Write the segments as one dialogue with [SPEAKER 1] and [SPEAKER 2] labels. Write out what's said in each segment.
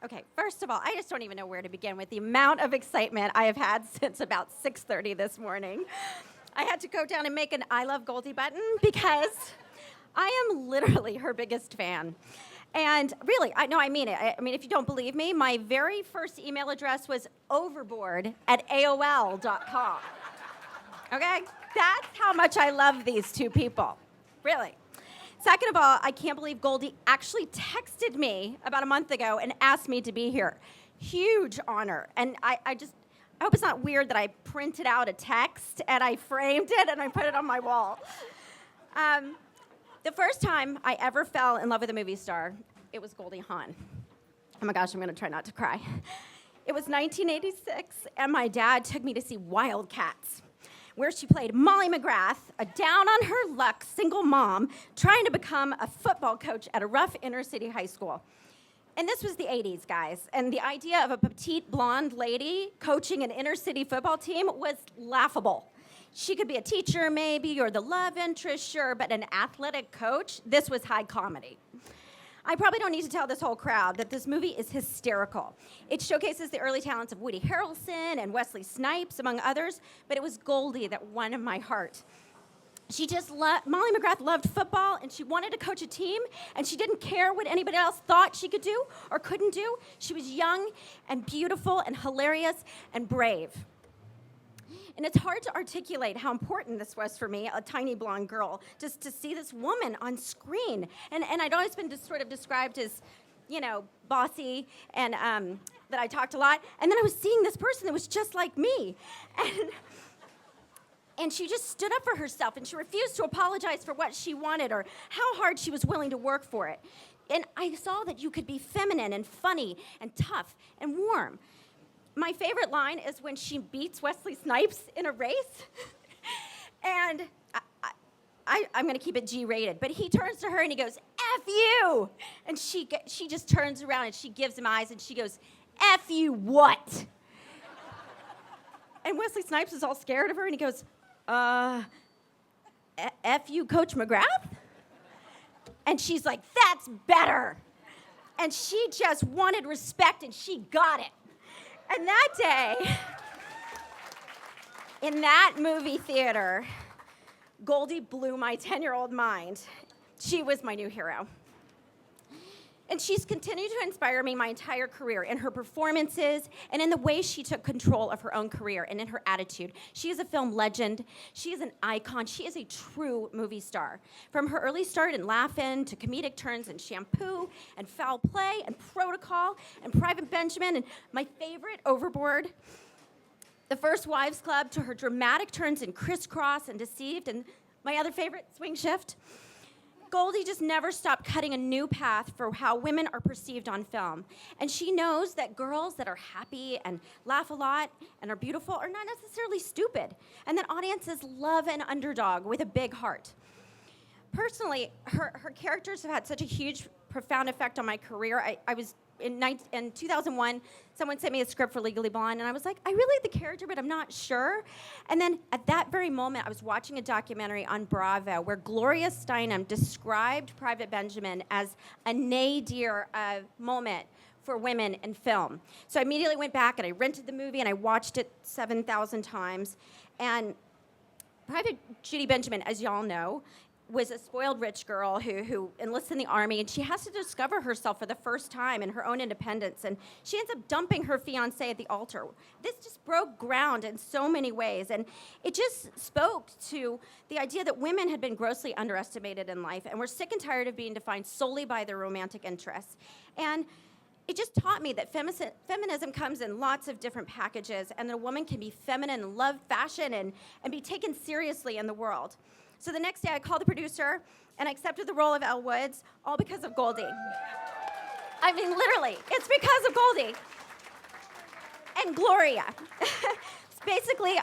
[SPEAKER 1] Okay, first of all, I just don't even know where to begin with the amount of excitement I have had since about 6:30 this morning. I had to go down and make an I Love Goldie button because I am literally her biggest fan. And really, I mean it. I mean, if you don't believe me, my very first email address was overboard@aol.com. Okay? That's how much I love these two people. Really. Second of all, I can't believe Goldie actually texted me about a month ago and asked me to be here. Huge honor. And I hope it's not weird that I printed out a text and I framed it and I put it on my wall. The first time I ever fell in love with a movie star, it was Goldie Hawn. Oh my gosh, I'm going to try not to cry. It was 1986, and my dad took me to see Wildcats, where she played Molly McGrath, a down-on-her-luck single mom trying to become a football coach at a rough inner-city high school. And this was the 80s, guys, and the idea of a petite blonde lady coaching an inner-city football team was laughable. She could be a teacher, maybe, or the love interest, sure, but an athletic coach, this was high comedy. I probably don't need to tell this whole crowd that this movie is hysterical. It showcases the early talents of Woody Harrelson and Wesley Snipes, among others, but it was Goldie that won my heart. Molly McGrath loved football, and she wanted to coach a team, and she didn't care what anybody else thought she could do or couldn't do. She was young and beautiful and hilarious and brave. And it's hard to articulate how important this was for me, a tiny blonde girl, just to see this woman on screen. And I'd always been just sort of described as, bossy and that I talked a lot. And then I was seeing this person that was just like me. And she just stood up for herself, and she refused to apologize for what she wanted or how hard she was willing to work for it. And I saw that you could be feminine and funny and tough and warm. My favorite line is when she beats Wesley Snipes in a race. And I'm going to keep it G-rated, but he turns to her and he goes, F you! And she just turns around and she gives him eyes and she goes, F you what? And Wesley Snipes is all scared of her and he goes, F you, Coach McGrath? And she's like, that's better. And she just wanted respect and she got it. And that day, in that movie theater, Goldie blew my 10-year-old mind. She was my new hero. And she's continued to inspire me my entire career in her performances and in the way she took control of her own career and in her attitude. She is a film legend. She is an icon. She is a true movie star. From her early start in Laugh-In to comedic turns in Shampoo and Foul Play and Protocol and Private Benjamin and my favorite, Overboard, The First Wives Club, to her dramatic turns in Crisscross and Deceived, and my other favorite, Swing Shift. Goldie just never stopped cutting a new path for how women are perceived on film. And she knows that girls that are happy and laugh a lot and are beautiful are not necessarily stupid, and that audiences love an underdog with a big heart. Personally, her characters have had such a huge, profound effect on my career. I was in 2001, someone sent me a script for Legally Blonde, and I was like, I really like the character, but I'm not sure. And then at that very moment, I was watching a documentary on Bravo where Gloria Steinem described Private Benjamin as a nadir moment for women in film. So I immediately went back and I rented the movie and I watched it 7,000 times. And Private Judy Benjamin, as y'all know, was a spoiled rich girl who enlists in the army, and she has to discover herself for the first time in her own independence, and she ends up dumping her fiancé at the altar. This just broke ground in so many ways, and it just spoke to the idea that women had been grossly underestimated in life, and were sick and tired of being defined solely by their romantic interests. And it just taught me that feminism comes in lots of different packages, and that a woman can be feminine, love fashion, and be taken seriously in the world. So the next day, I called the producer, and I accepted the role of Elle Woods, all because of Goldie. I mean, literally, it's because of Goldie. And Gloria. Basically,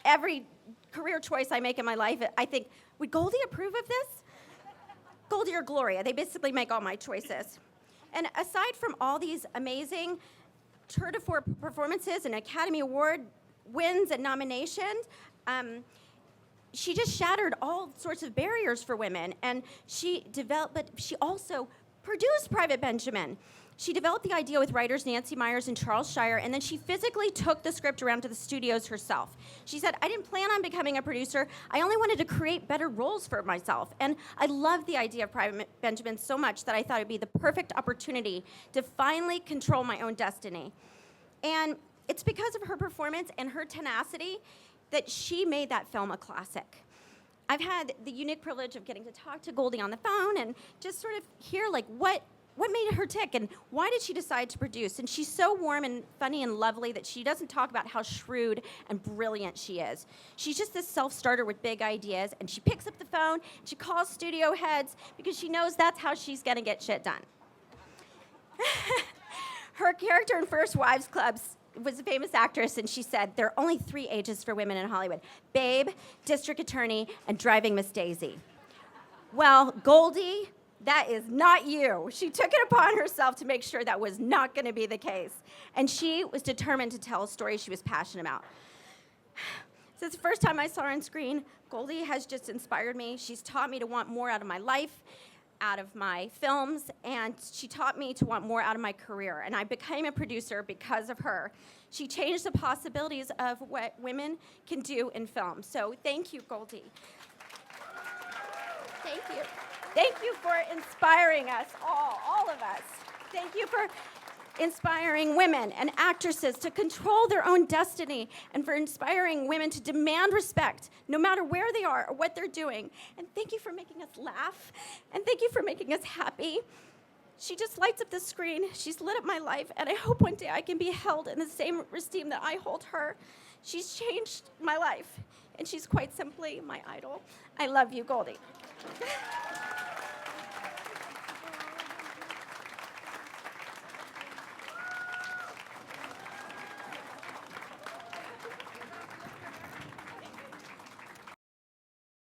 [SPEAKER 1] every career choice I make in my life, I think, would Goldie approve of this? Goldie or Gloria, they basically make all my choices. And aside from all these amazing tour de force performances and Academy Award wins and nominations, she just shattered all sorts of barriers for women, and but she also produce Private Benjamin. She developed the idea with writers Nancy Myers and Charles Shire, and then she physically took the script around to the studios herself. She said, I didn't plan on becoming a producer. I only wanted to create better roles for myself. And I loved the idea of Private Benjamin so much that I thought it'd be the perfect opportunity to finally control my own destiny. And it's because of her performance and her tenacity that she made that film a classic. I've had the unique privilege of getting to talk to Goldie on the phone and just sort of hear like what made her tick and why did she decide to produce. And she's so warm and funny and lovely that she doesn't talk about how shrewd and brilliant she is. She's just this self-starter with big ideas, and she picks up the phone, and she calls studio heads because she knows that's how she's gonna get shit done. Her character in First Wives Club was a famous actress, and she said, there are only 3 ages for women in Hollywood: babe, district attorney, and driving Miss Daisy. Well, Goldie, that is not you. She took it upon herself to make sure that was not going to be the case. And she was determined to tell a story she was passionate about. Since the first time I saw her on screen, Goldie has just inspired me. She's taught me to want more out of my life, out of my films, and she taught me to want more out of my career. And I became a producer because of her. She changed the possibilities of what women can do in film. So thank you, Goldie. Thank you. Thank you for inspiring us all of us. Thank you for inspiring women and actresses to control their own destiny, and for inspiring women to demand respect no matter where they are or what they're doing. And thank you for making us laugh, and thank you for making us happy. She just lights up the screen. She's lit up my life, and I hope one day I can be held in the same esteem that I hold her. She's changed my life, and she's quite simply my idol. I love you, Goldie.